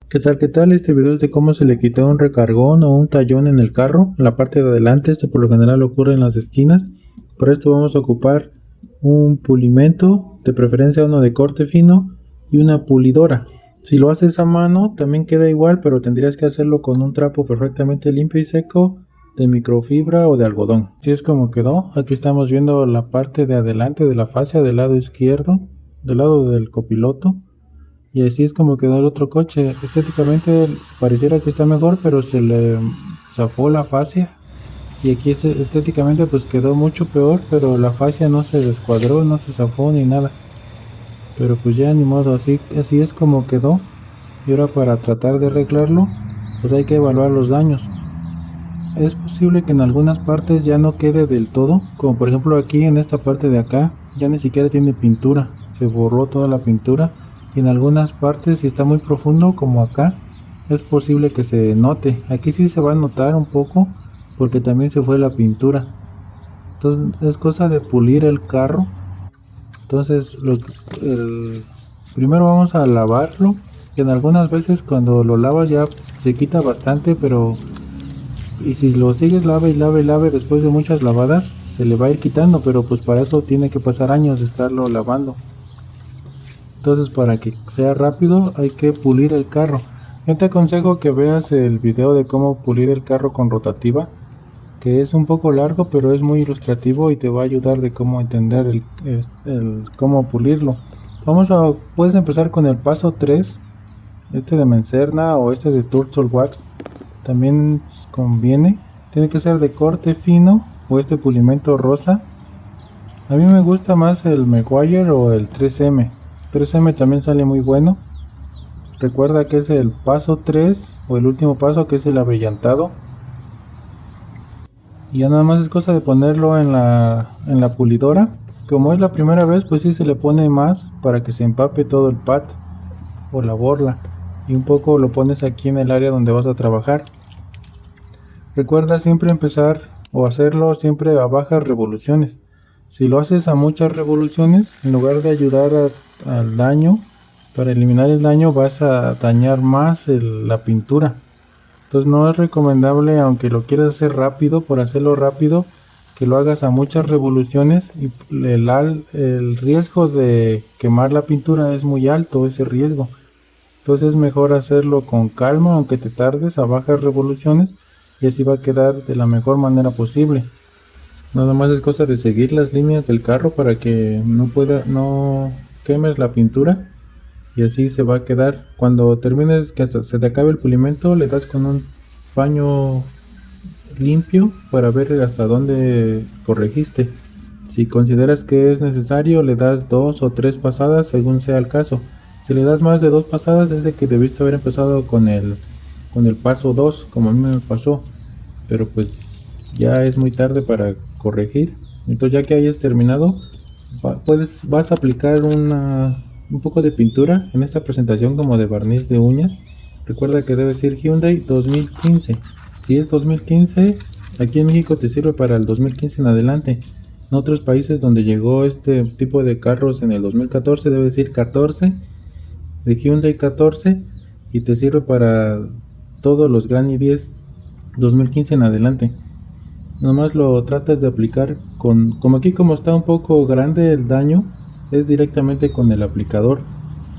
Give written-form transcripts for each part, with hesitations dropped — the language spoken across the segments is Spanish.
¿Qué tal? ¿Qué tal? Este video es de cómo se le quitó un recargón o un tallón en el carro, en la parte de adelante. Esto por lo general ocurre en las esquinas. Para esto vamos a ocupar un pulimento, de preferencia uno de corte fino, y una pulidora. Si lo haces a mano también queda igual, pero tendrías que hacerlo con un trapo perfectamente limpio y seco de microfibra o de algodón. Así es como quedó. Aquí estamos viendo la parte de adelante de la fascia del lado izquierdo, del lado del copiloto. Y así es como quedó el otro coche. Estéticamente pareciera que está mejor, pero se le zafó la fascia. Y aquí estéticamente pues quedó mucho peor, pero la fascia no se descuadró, no se zafó ni nada. Pero pues ya ni modo, así es como quedó. Y ahora para tratar de arreglarlo, pues hay que evaluar los daños. Es posible que en algunas partes ya no quede del todo, como por ejemplo aquí en esta parte de acá, ya ni siquiera tiene pintura, se borró toda la pintura, y en algunas partes, si está muy profundo como acá, es posible que se note. Aquí sí se va a notar un poco, porque también se fue la pintura. Entonces es cosa de pulir el carro. Entonces primero vamos a lavarlo, que en algunas veces cuando lo lavas ya se quita bastante, pero y si lo sigues lave y lave y lave después de muchas lavadas, se le va a ir quitando, pero pues para eso tiene que pasar años de estarlo lavando. Entonces para que sea rápido hay que pulir el carro. Yo te aconsejo que veas el video de cómo pulir el carro con rotativa, que es un poco largo pero es muy ilustrativo y te va a ayudar de cómo entender cómo pulirlo. Puedes empezar con el paso 3, este de Mencerna o este de Turtle Wax. También conviene, tiene que ser de corte fino o este pulimento rosa. A mí me gusta más el Meguiar o el 3M. 3M también sale muy bueno. Recuerda que es el paso 3 o el último paso, que es el abrillantado. Y ya nada más es cosa de ponerlo en la pulidora. Como es la primera vez, pues sí se le pone más para que se empape todo el pad o la borla. Y un poco lo pones aquí en el área donde vas a trabajar. Recuerda siempre empezar o hacerlo siempre a bajas revoluciones. Si lo haces a muchas revoluciones, en lugar de ayudar al daño, para eliminar el daño vas a dañar más la pintura. Entonces no es recomendable, aunque lo quieras hacer rápido, por hacerlo rápido, que lo hagas a muchas revoluciones, y el riesgo de quemar la pintura es muy alto, ese riesgo. Entonces es mejor hacerlo con calma, aunque te tardes, a bajas revoluciones, y así va a quedar de la mejor manera posible. Nada más es cosa de seguir las líneas del carro para que no quemes la pintura, y así se va a quedar. Cuando termines, que hasta se te acabe el pulimento, le das con un paño limpio para ver hasta dónde corregiste. Si consideras que es necesario, le das 2 o 3 pasadas según sea el caso. Si le das más de 2 pasadas, es de que debiste haber empezado con el paso 2, como a mí me pasó. Pero pues ya es muy tarde para corregir. Entonces ya que hayas terminado, vas a aplicar un poco de pintura en esta presentación como de barniz de uñas. Recuerda que debe ser Hyundai 2015. Si es 2015, aquí en México te sirve para el 2015 en adelante. En otros países donde llegó este tipo de carros en el 2014, debe decir 14, de Hyundai 14, y te sirve para todos los Granny 10 2015 en adelante. Nomás lo tratas de aplicar como aquí, como está un poco grande el daño, es directamente con el aplicador.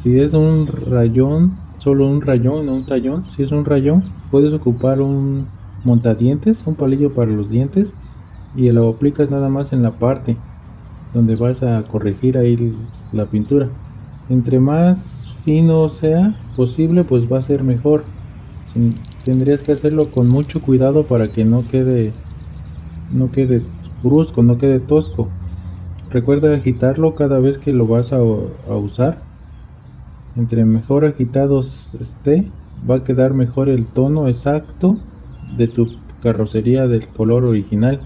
Si es un rayón, solo un rayón, no un tallón. Si es un rayón, puedes ocupar un montadientes, un palillo para los dientes, y lo aplicas nada más en la parte donde vas a corregir ahí la pintura. Entre más fino sea posible, pues va a ser mejor. Tendrías que hacerlo con mucho cuidado para que no quede brusco, no quede tosco. Recuerda agitarlo cada vez que lo vas a usar. Entre mejor agitados esté, va a quedar mejor el tono exacto de tu carrocería del color original.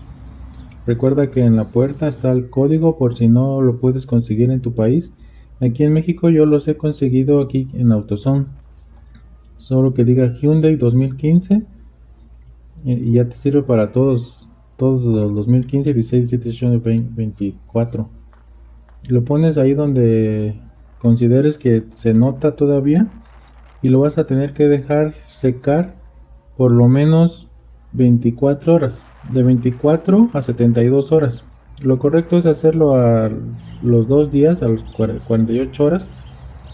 Recuerda que en la puerta está el código por si no lo puedes conseguir en tu país. Aquí en México yo los he conseguido aquí en AutoZone. Solo que diga Hyundai 2015 y ya te sirve para todos los 2015, 16, 17, 18, 20, 24. Lo pones ahí donde consideres que se nota todavía, y lo vas a tener que dejar secar por lo menos 24 horas, de 24 a 72 horas. Lo correcto es hacerlo a los 2 días, a los 48 horas,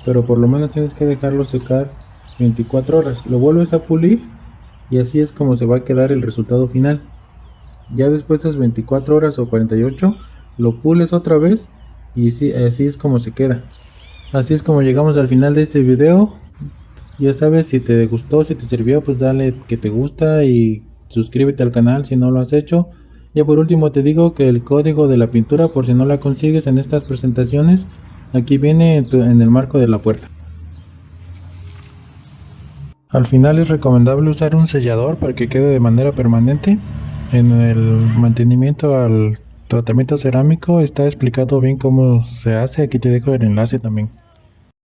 pero por lo menos tienes que dejarlo secar 24 horas. Lo vuelves a pulir y así es como se va a quedar el resultado final. Ya después de esas 24 horas o 48, lo pules otra vez y así es como se queda. Así es como llegamos al final de este video. Ya sabes, si te gustó, si te sirvió, pues dale que te gusta y suscríbete al canal si no lo has hecho. Ya por último te digo que el código de la pintura, por si no la consigues en estas presentaciones, aquí viene en el marco de la puerta. Al final es recomendable usar un sellador para que quede de manera permanente. En el mantenimiento al tratamiento cerámico está explicado bien cómo se hace, aquí te dejo el enlace también.